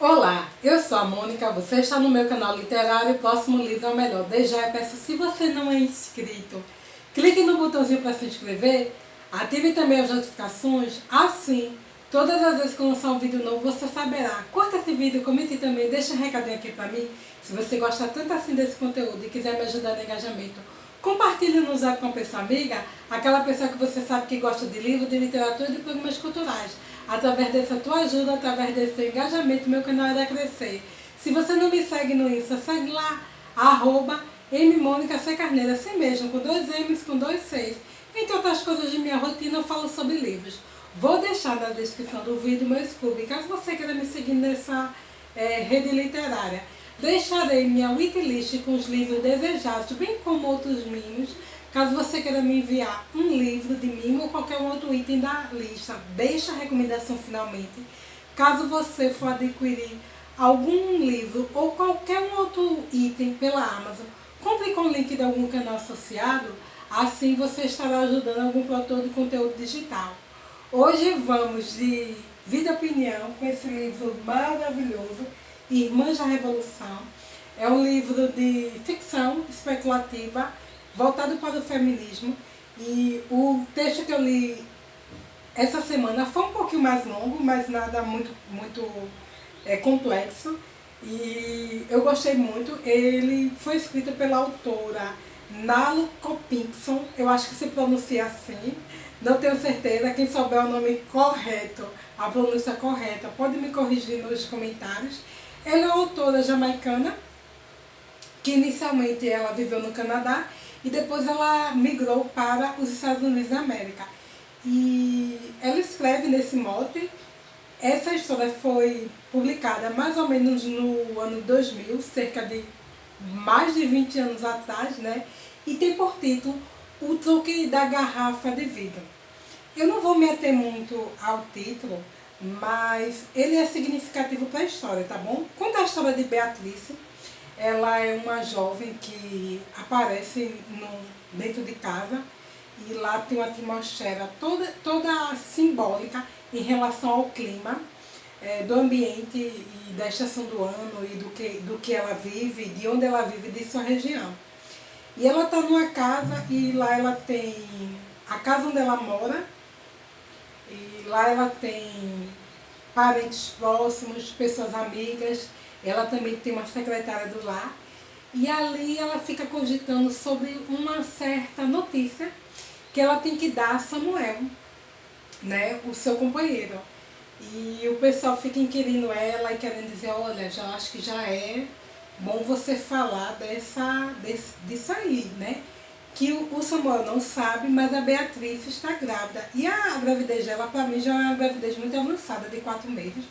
Olá, eu sou a Mônica, você está no meu canal literário. O próximo livro é o melhor. Desde já eu peço, se você não é inscrito, clique no botãozinho para se inscrever, ative também as notificações, assim, todas as vezes que eu lançar um vídeo novo, você saberá. Curta esse vídeo, comente também, deixa um recadinho aqui para mim, se você gosta tanto assim desse conteúdo e quiser me ajudar no engajamento. Compartilhe no zap com uma pessoa amiga, aquela pessoa que você sabe que gosta de livro, de literatura e de programas culturais. Através dessa tua ajuda, através desse teu engajamento, meu canal irá crescer. Se você não me segue no Insta, segue lá, @mmonicaCcarneiro, assim mesmo, com 2 M's, com 2 C's. Entre outras coisas de minha rotina, eu falo sobre livros. Vou deixar na descrição do vídeo meu Scooby, caso você queira me seguir nessa rede literária. Deixarei minha wishlist com os livros desejados, bem como outros mimos. Caso você queira me enviar um livro de mimo ou qualquer outro item da lista, deixa a recomendação finalmente. Caso você for adquirir algum livro ou qualquer outro item pela Amazon, compre com o link de algum canal associado, assim você estará ajudando algum produtor de conteúdo digital. Hoje vamos de Vida e Opinião com esse livro maravilhoso, Irmãs da Revolução. É um livro de ficção especulativa voltado para o feminismo, e o texto que eu li essa semana foi um pouquinho mais longo, mas nada muito complexo, e eu gostei muito. Ele foi escrito pela autora Nalo Copinson, eu acho que se pronuncia assim, não tenho certeza. Quem souber o nome correto, a pronúncia correta, pode me corrigir nos comentários. Ela é uma autora jamaicana, que inicialmente ela viveu no Canadá e depois ela migrou para os Estados Unidos da América. E ela escreve nesse mote. Essa história foi publicada mais ou menos no ano 2000, cerca de mais de 20 anos atrás, né? E tem por título O Truque da Garrafa de Vidro. Eu não vou me ater muito ao título, mas ele é significativo para a história, tá bom? Conta a história de Beatrice. Ela é uma jovem que aparece dentro de casa, e lá tem uma atmosfera toda simbólica em relação ao clima do ambiente e da estação do ano e do que ela vive, de onde ela vive, de sua região. E ela está numa casa, e lá ela tem a casa onde ela mora, e lá ela tem parentes próximos, pessoas amigas. Ela também tem uma secretária do lar. E ali ela fica cogitando sobre uma certa notícia que ela tem que dar a Samuel, né, o seu companheiro. E o pessoal fica inquirindo ela e querendo dizer, olha, já acho que já é bom você falar disso aí, né? Que o Samuel não sabe, mas a Beatriz está grávida. E a gravidez dela, para mim, já é uma gravidez muito avançada, de 4 meses.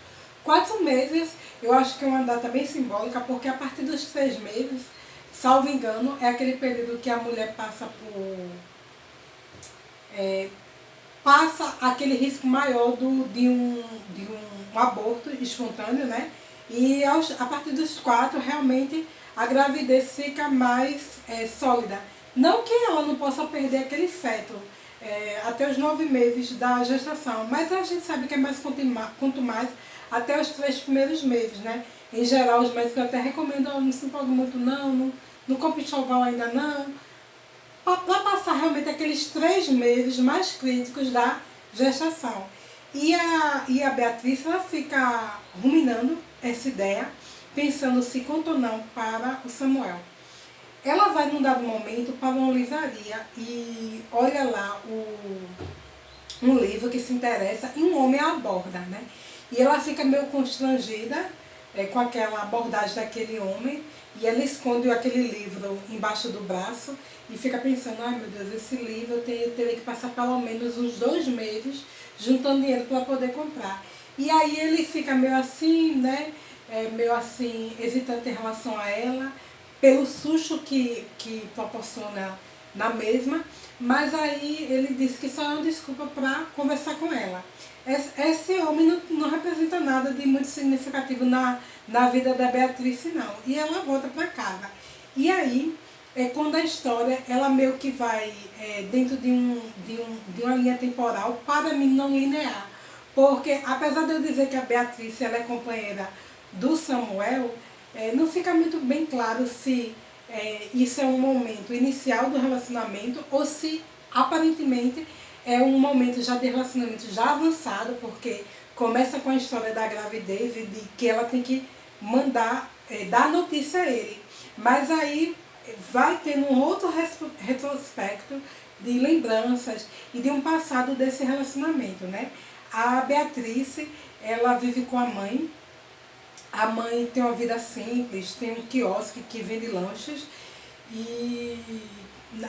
4 meses, eu acho que é uma data bem simbólica, porque a partir dos 3 meses, salvo engano, é aquele período que a mulher passa passa aquele risco maior de um aborto espontâneo, né? E a partir dos 4, realmente, a gravidez fica mais sólida. Não que ela não possa perder aquele feto até os 9 meses da gestação, mas a gente sabe que é mais quanto mais até os 3 primeiros meses, né? Em geral, os médicos até recomendam, não se empolgue muito não compre enxoval ainda não, para passar realmente aqueles 3 meses mais críticos da gestação. E a Beatriz, ela fica ruminando essa ideia, pensando se conta ou não para o Samuel. Ela vai num dado momento para uma livraria e olha lá um livro que se interessa e um homem a aborda, né? E ela fica meio constrangida com aquela abordagem daquele homem, e ela esconde aquele livro embaixo do braço e fica pensando, ai meu Deus, esse livro eu teria que passar pelo menos uns 2 meses juntando dinheiro para poder comprar. E aí ele fica meio assim, né? Meio assim, hesitante em relação a ela, pelo susto que proporciona na mesma, mas aí ele disse que só é uma desculpa para conversar com ela. Esse homem não representa nada de muito significativo na vida da Beatriz, não. E ela volta para casa. E aí, quando a história, ela meio que vai dentro de uma linha temporal, para mim, não linear. Porque, apesar de eu dizer que a Beatriz ela é companheira do Samuel, não fica muito bem claro se isso é um momento inicial do relacionamento ou se aparentemente é um momento já de relacionamento já avançado, porque começa com a história da gravidez e de que ela tem que mandar, dar notícia a ele. Mas aí vai tendo um outro retrospecto de lembranças e de um passado desse relacionamento, né? A Beatriz, ela vive com a mãe. A mãe tem uma vida simples, tem um quiosque que vende lanches. E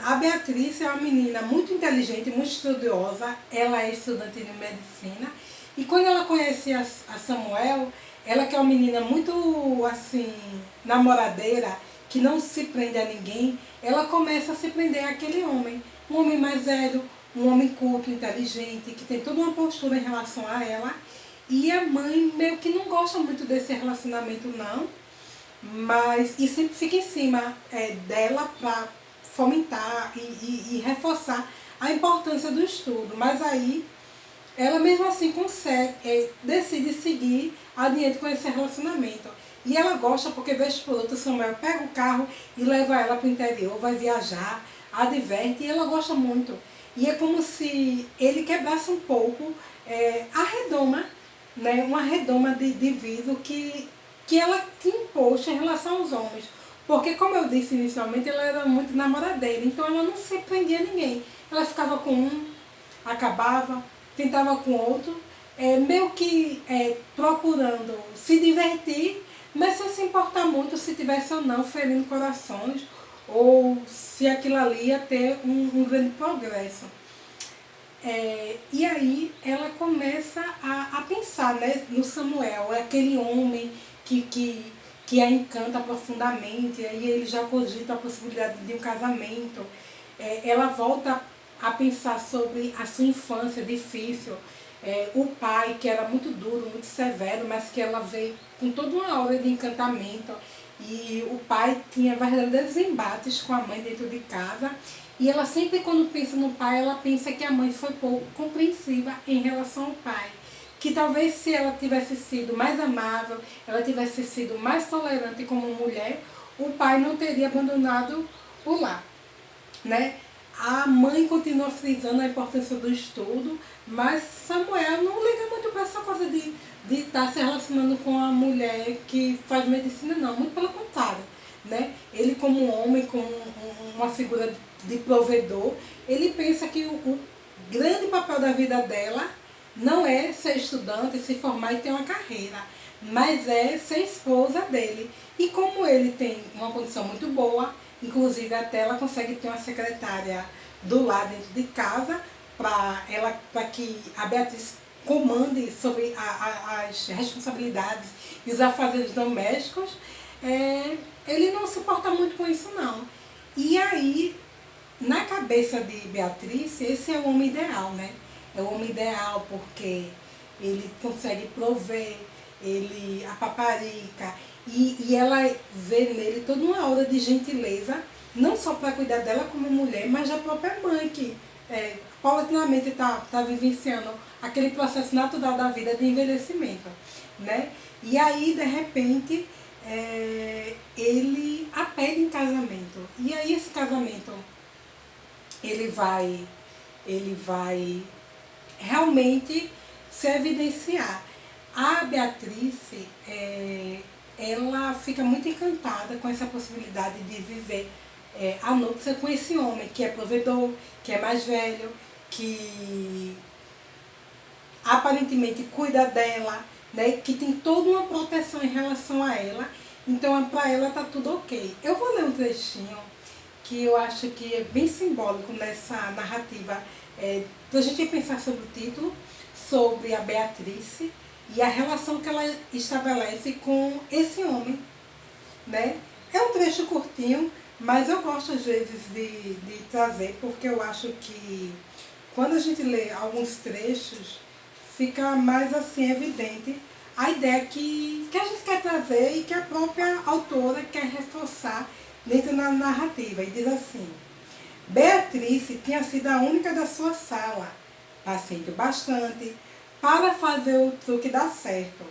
a Beatriz é uma menina muito inteligente, muito estudiosa. Ela é estudante de medicina. E quando ela conhece a Samuel, ela que é uma menina muito, assim, namoradeira, que não se prende a ninguém, ela começa a se prender àquele homem. Um homem mais velho, um homem culto, inteligente, que tem toda uma postura em relação a ela. E a mãe meio que não gosta muito desse relacionamento, não. Mas, e sempre fica em cima dela para fomentar e reforçar a importância do estudo. Mas aí, ela mesmo assim consegue, decide seguir adiante com esse relacionamento. E ela gosta porque, vez por outra, Samuel pega o carro e leva ela para o interior, vai viajar, a diverte, e ela gosta muito. E é como se ele quebrasse um pouco a redoma, né? Uma redoma de vidro que ela tinha imposto em relação aos homens. Porque, como eu disse inicialmente, ela era muito namoradeira, então ela não se prendia a ninguém. Ela ficava com um, acabava, tentava com outro, meio que procurando se divertir, mas sem se importar muito se tivesse ou não ferindo corações, ou se aquilo ali ia ter um grande progresso. E aí ela começa a pensar, né, no Samuel, aquele homem que a encanta profundamente, aí ele já cogita a possibilidade de um casamento. Ela volta a pensar sobre a sua infância difícil, o pai que era muito duro, muito severo, mas que ela veio com toda uma aura de encantamento, e o pai tinha verdadeiros embates com a mãe dentro de casa, e ela sempre, quando pensa no pai, ela pensa que a mãe foi pouco compreensiva em relação ao pai. Que talvez se ela tivesse sido mais amável, ela tivesse sido mais tolerante como mulher, o pai não teria abandonado o lar, né? A mãe continua frisando a importância do estudo, mas Samuel não liga muito para essa coisa de estar se relacionando com a mulher que faz medicina, não. Muito pelo contrário, né? Ele, como homem, como uma figura de provedor, ele pensa que o grande papel da vida dela não é ser estudante, se formar e ter uma carreira, mas é ser esposa dele. E como ele tem uma condição muito boa, inclusive até ela consegue ter uma secretária do lado dentro de casa para que a Beatriz comande sobre as responsabilidades e os afazeres domésticos, ele não se importa muito com isso, não. E aí, na cabeça de Beatriz, esse é o homem ideal, né? É o homem ideal porque ele consegue prover, ele apaparica, e ela vê nele toda uma aura de gentileza, não só para cuidar dela como mulher, mas da própria mãe, que paulatinamente está vivenciando aquele processo natural da vida de envelhecimento, né? E aí, de repente, ele a pede em casamento. E aí esse casamento, ele vai realmente se evidenciar. A Beatriz, ela fica muito encantada com essa possibilidade de viver a núpcia com esse homem que é provedor, que é mais velho, que aparentemente cuida dela, né, que tem toda uma proteção em relação a ela. Então, para ela tá tudo ok. Eu vou ler um trechinho que eu acho que é bem simbólico nessa narrativa, para a gente pensar sobre o título, sobre a Beatriz e a relação que ela estabelece com esse homem, né? É um trecho curtinho, mas eu gosto às vezes de trazer, porque eu acho que quando a gente lê alguns trechos, fica mais assim evidente a ideia que a gente quer trazer e que a própria autora quer reforçar dentro da narrativa. E diz assim: Beatriz tinha sido a única da sua sala, paciente bastante, para fazer o truque dar certo.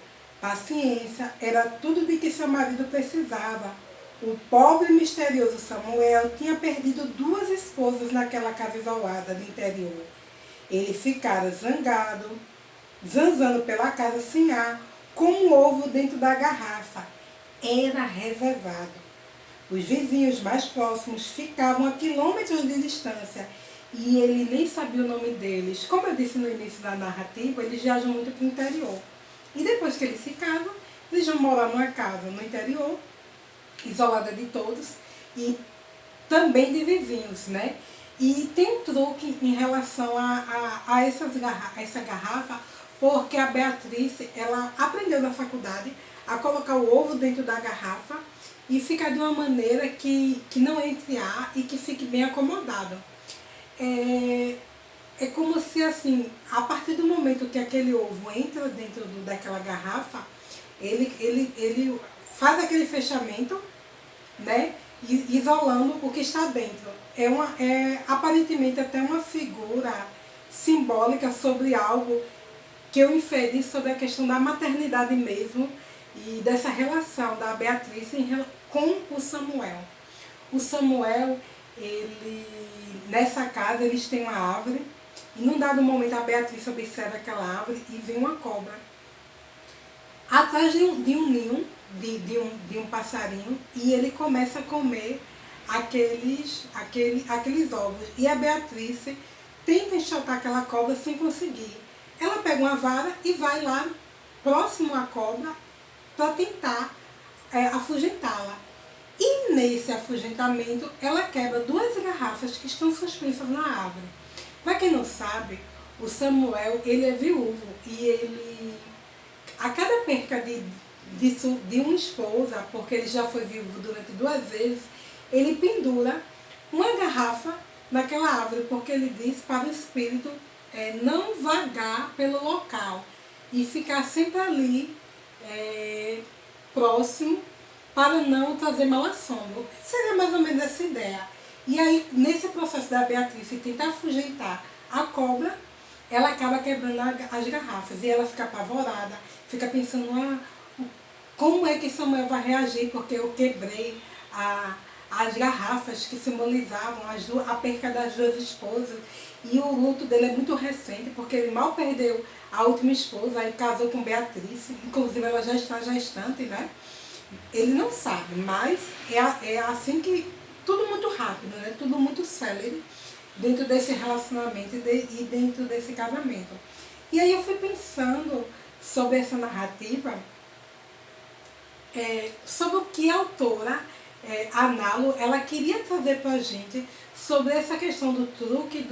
Paciência era tudo de que seu marido precisava. O pobre e misterioso Samuel tinha perdido 2 esposas naquela casa isolada do interior. Ele ficara zangado, zanzando pela casa sem ar, com um ovo dentro da garrafa. Era reservado. Os vizinhos mais próximos ficavam a quilômetros de distância e ele nem sabia o nome deles. Como eu disse no início da narrativa, eles viajam muito para o interior. E depois que eles se casam, eles vão morar numa casa no interior, isolada de todos e também de vizinhos, né? E tem um truque em relação a essa garrafa, porque a Beatriz, ela aprendeu na faculdade a colocar o ovo dentro da garrafa e ficar de uma maneira que não entre ar e que fique bem acomodado. É como se, assim, a partir do momento que aquele ovo entra dentro daquela garrafa, ele faz aquele fechamento, né, isolando o que está dentro. É aparentemente até uma figura simbólica sobre algo que eu inferi sobre a questão da maternidade mesmo e dessa relação da Beatriz com o Samuel. O Samuel, nessa casa, eles têm uma árvore e num dado momento a Beatriz observa aquela árvore e vê uma cobra atrás de um ninho, de um passarinho, e ele começa a comer aqueles ovos. E a Beatriz tenta enxotar aquela cobra sem conseguir. Ela pega uma vara e vai lá próximo à cobra para tentar afugentá-la. E nesse afugentamento ela quebra 2 garrafas que estão suspensas na árvore. Para quem não sabe, o Samuel, ele é viúvo e ele, a cada perca de uma esposa, porque ele já foi viúvo durante 2 vezes, ele pendura uma garrafa naquela árvore, porque ele diz para o espírito não vagar pelo local e ficar sempre ali próximo para não trazer mal assombro. Seria mais ou menos essa ideia. E aí, nesse processo da Beatriz tentar afugentar a cobra, ela acaba quebrando as garrafas e ela fica apavorada, fica pensando, como é que Samuel vai reagir, porque eu quebrei as garrafas que simbolizavam a perca das 2 esposas. E o luto dele é muito recente, porque ele mal perdeu a última esposa, aí casou com Beatriz, inclusive ela já está gestante, né? Ele não sabe, mas é assim que tudo muito rápido, né? Tudo muito célere dentro desse relacionamento e dentro desse casamento. E aí eu fui pensando sobre essa narrativa, sobre o que a autora Analo, ela queria trazer para a gente sobre essa questão do truque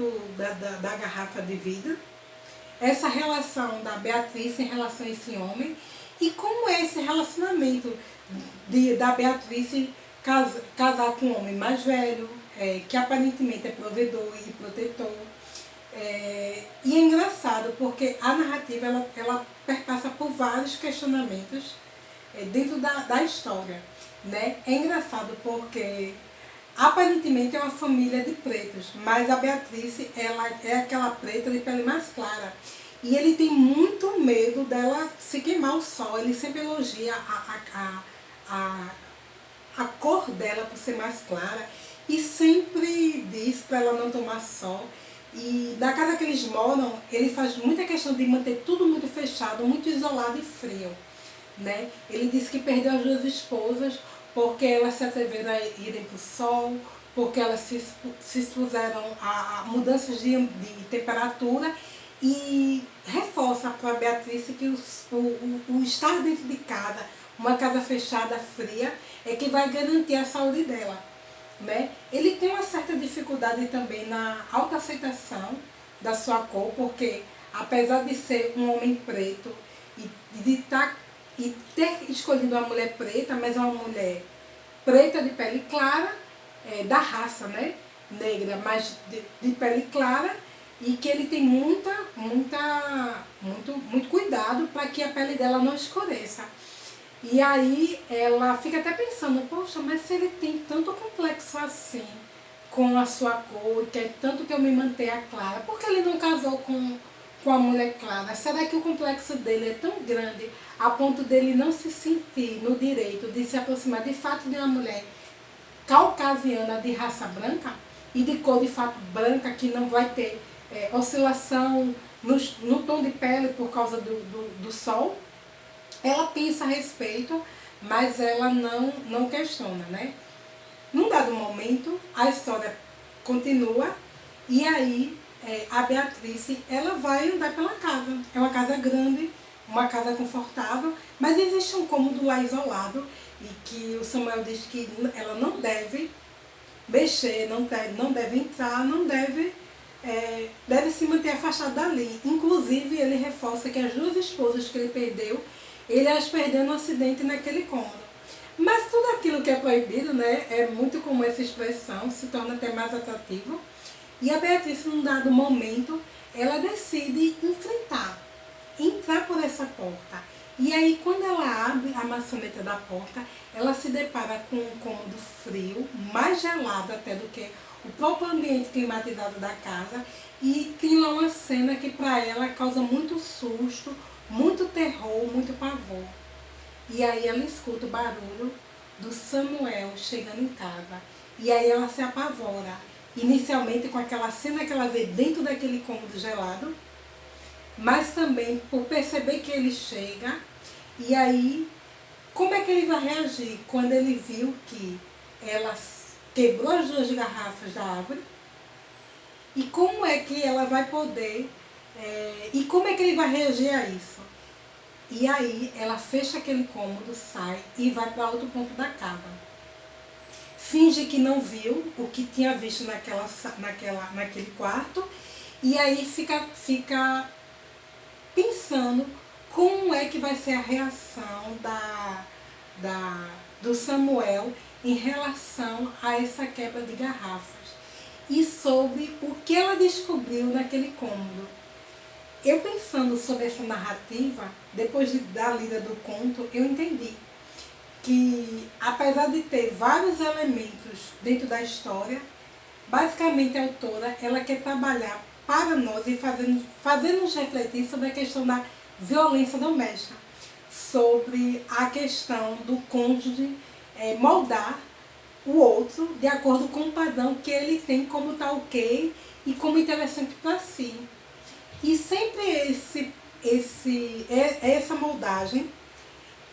da garrafa de vidro, essa relação da Beatriz em relação a esse homem e como é esse relacionamento da Beatriz casar com um homem mais velho, que aparentemente é provedor e protetor. E é engraçado porque a narrativa ela perpassa por vários questionamentos dentro da história, né? É engraçado porque aparentemente é uma família de pretos, mas a Beatriz ela é aquela preta de pele mais clara. E ele tem muito medo dela se queimar o sol. Ele sempre elogia a cor dela por ser mais clara e sempre diz para ela não tomar sol. E na casa que eles moram, ele faz muita questão de manter tudo muito fechado, muito isolado e frio, né? Ele disse que perdeu as 2 esposas porque elas se atreveram a irem para o sol, porque elas se expuseram a mudanças de temperatura, e reforça para a Beatriz que o estar dentro de casa, uma casa fechada, fria, é que vai garantir a saúde dela, né? Ele tem uma certa dificuldade também na autoaceitação da sua cor, porque apesar de ser um homem preto e ter escolhido uma mulher preta, mas é uma mulher preta de pele clara, da raça, né, negra, mas de pele clara, e que ele tem muito cuidado para que a pele dela não escureça. E aí ela fica até pensando, poxa, mas se ele tem tanto complexo assim com a sua cor, quer tanto que eu me mantenha clara, por que ele não casou com com a mulher Clara? Será que o complexo dele é tão grande a ponto dele não se sentir no direito de se aproximar de fato de uma mulher caucasiana de raça branca e de cor de fato branca, que não vai ter oscilação no tom de pele por causa do sol? Ela pensa a respeito, mas ela não questiona, né? Num dado momento, a história continua e aí a Beatriz, ela vai andar pela casa. É uma casa grande, uma casa confortável, mas existe um cômodo lá isolado e que o Samuel diz que ela não deve mexer, não deve entrar, não deve, deve se manter afastada dali. Inclusive, ele reforça que as duas esposas que ele perdeu, ele as perdeu no acidente naquele cômodo. Mas tudo aquilo que é proibido, né, é muito comum essa expressão, se torna até mais atrativo. E a Beatriz, num dado momento, ela decide entrar por essa porta. E aí, quando ela abre a maçaneta da porta, ela se depara com um cômodo frio, mais gelado até do que o próprio ambiente climatizado da casa. E tem lá uma cena que para ela causa muito susto, muito terror, muito pavor. E aí ela escuta o barulho do Samuel chegando em casa. E aí ela se apavora. Inicialmente com aquela cena que ela vê dentro daquele cômodo gelado, mas também por perceber que ele chega. E aí, como é que ele vai reagir quando ele viu que ela quebrou as duas garrafas da árvore? E como é que ela vai poder, e como é que ele vai reagir a isso? E aí ela fecha aquele cômodo, sai e vai para outro ponto da casa. Finge que não viu o que tinha visto naquele quarto. E aí fica pensando como é que vai ser a reação do Samuel em relação a essa quebra de garrafas. E sobre o que ela descobriu naquele cômodo. Eu pensando sobre essa narrativa, depois da lida do conto, eu entendi que, apesar de ter vários elementos dentro da história, basicamente a autora ela quer trabalhar para nós e fazer-nos refletir sobre a questão da violência doméstica, sobre a questão do cônjuge moldar o outro de acordo com o padrão que ele tem como tá ok e como interessante para si. E sempre essa moldagem,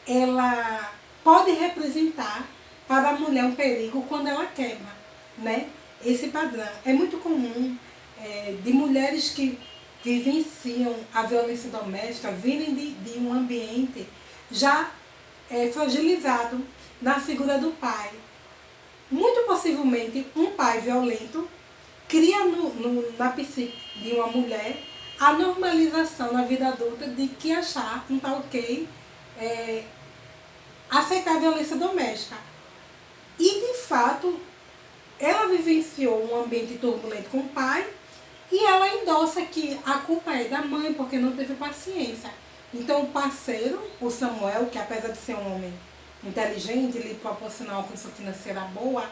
ela pode representar para a mulher um perigo quando ela quebra, né? Esse padrão. É muito comum de mulheres que vivenciam a violência doméstica virem de um ambiente já fragilizado na figura do pai. Muito possivelmente, um pai violento cria na psique de uma mulher a normalização na vida adulta de que achar um tá ok aceitar a violência doméstica. E, de fato, ela vivenciou um ambiente turbulento com o pai e ela endossa que a culpa é da mãe porque não teve paciência. Então, o parceiro, o Samuel, que apesar de ser um homem inteligente, lhe proporcionar uma condição financeira boa,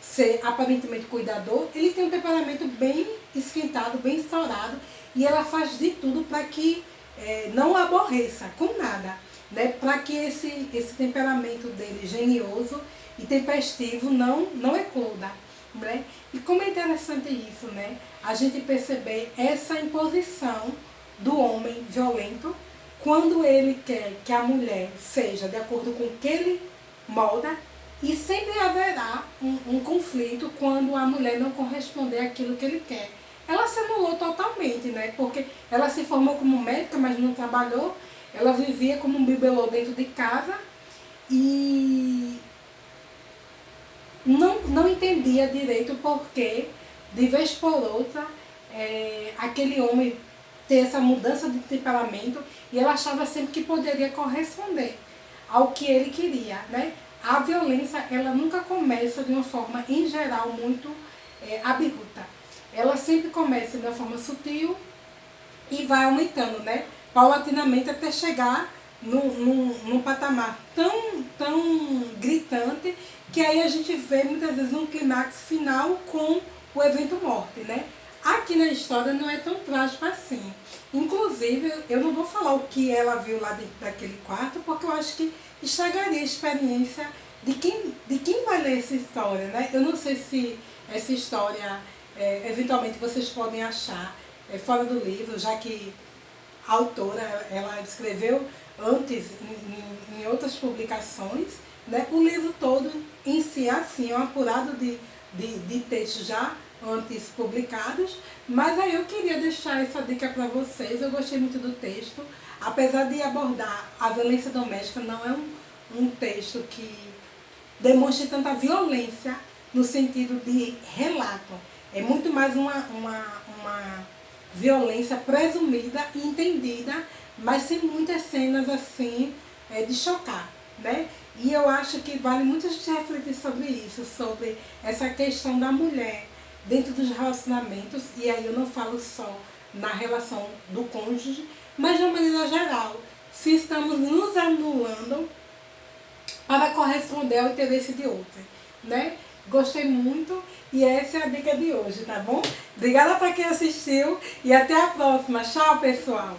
ser aparentemente cuidador, ele tem um temperamento bem esquentado, bem estourado, e ela faz de tudo para que não aborreça com nada, né? Para que esse temperamento dele genioso e tempestivo não ecloda, né? E como é interessante isso, né? A gente perceber essa imposição do homem violento quando ele quer que a mulher seja de acordo com o que ele molda, e sempre haverá um conflito quando a mulher não corresponder àquilo que ele quer. Ela se anulou totalmente, né? Porque ela se formou como médica, mas não trabalhou. Ela vivia como um bibelô dentro de casa e não entendia direito porque, de vez por outra, aquele homem ter essa mudança de temperamento, e ela achava sempre que poderia corresponder ao que ele queria, né? A violência, ela nunca começa de uma forma, em geral, muito abrupta. Ela sempre começa de uma forma sutil e vai aumentando, né? Paulatinamente até chegar num patamar tão gritante que aí a gente vê muitas vezes um clímax final com o evento morte, né? Aqui na história não é tão trágico assim. Inclusive, eu não vou falar o que ela viu lá dentro daquele quarto, porque eu acho que estragaria a experiência de quem vai ler essa história, né? Eu não sei se essa história, eventualmente, vocês podem achar fora do livro, já que a autora, ela escreveu antes em outras publicações, né? O livro todo em si, assim, é um apurado de textos já antes publicados, mas aí eu queria deixar essa dica para vocês. Eu gostei muito do texto, apesar de abordar a violência doméstica, não é um texto que demonstre tanta violência no sentido de relato. É muito mais uma violência presumida e entendida, mas sem muitas cenas assim de chocar, né? E eu acho que vale muito a gente refletir sobre isso, sobre essa questão da mulher dentro dos relacionamentos, e aí eu não falo só na relação do cônjuge, mas de uma maneira geral, se estamos nos anulando para corresponder ao interesse de outra, né? Gostei muito e essa é a dica de hoje, tá bom? Obrigada para quem assistiu e até a próxima. Tchau, pessoal!